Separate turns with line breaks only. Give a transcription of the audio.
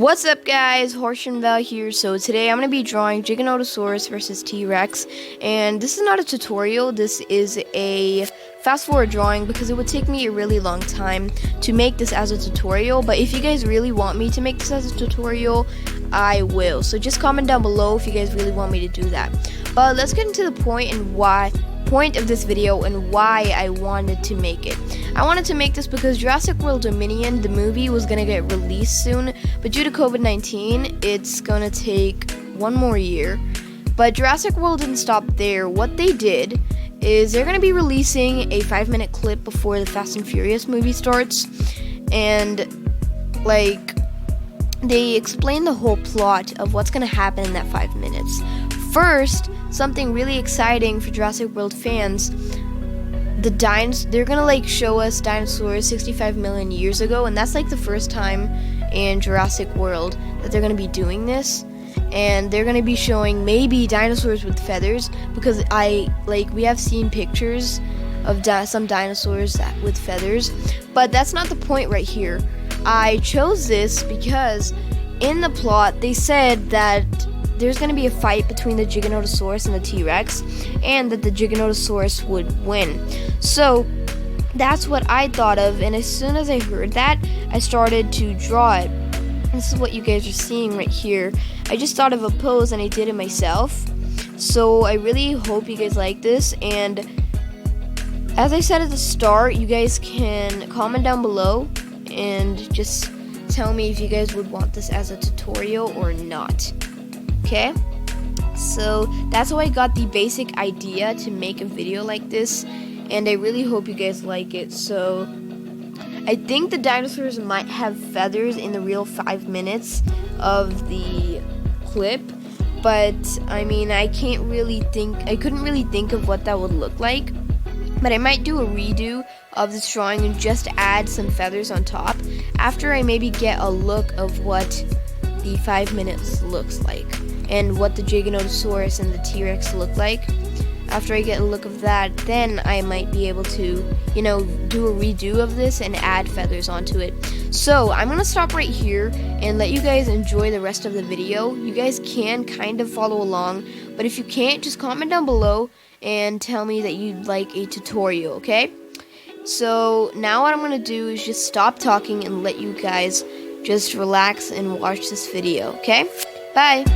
What's up guys, Horshenval here. So today I'm going to be drawing Giganotosaurus vs T-rex, and this is not a tutorial, this is a fast forward drawing because it would take me a really long time to make this as a tutorial, but if you guys really want me to make this as a tutorial, I will. So just comment down below if you guys really want me to do that. But let's get into the point of this video and why I wanted to make it. I wanted to make this because Jurassic World Dominion, the movie, was going to get released soon, but due to COVID-19, it's going to take one more year. But Jurassic World didn't stop there. What they did is they're going to be releasing a 5-minute clip before the Fast and Furious movie starts, and they explain the whole plot of what's going to happen in that 5 minutes. First, something really exciting for Jurassic World fans, they're gonna show us dinosaurs 65 million years ago, and that's the first time in Jurassic World that they're gonna be doing this. And they're gonna be showing maybe dinosaurs with feathers, because we have seen pictures of some dinosaurs with feathers, but that's not the point right here. I chose this because in the plot they said that there's going to be a fight between the Giganotosaurus and the T-rex, and that the Giganotosaurus would win. So that's what I thought of, and as soon as I heard that, I started to draw it. This is what you guys are seeing right here. I just thought of a pose and I did it myself. So I really hope you guys like this, and as I said at the start, you guys can comment down below and just tell me if you guys would want this as a tutorial or not. Okay, so that's how I got the basic idea to make a video like this, and I really hope you guys like it. So I think the dinosaurs might have feathers in the real 5 minutes of the clip, but I mean, I couldn't really think of what that would look like. But I might do a redo of this drawing and just add some feathers on top after I maybe get a look of what the 5 minutes looks like, and what the Giganotosaurus and the T-rex look like. After I get a look of that, then I might be able to, do a redo of this and add feathers onto it. So I'm gonna stop right here and let you guys enjoy the rest of the video. You guys can kind of follow along, but if you can't, just comment down below and tell me that you'd like a tutorial, okay? So now what I'm gonna do is just stop talking and let you guys just relax and watch this video, okay? Bye!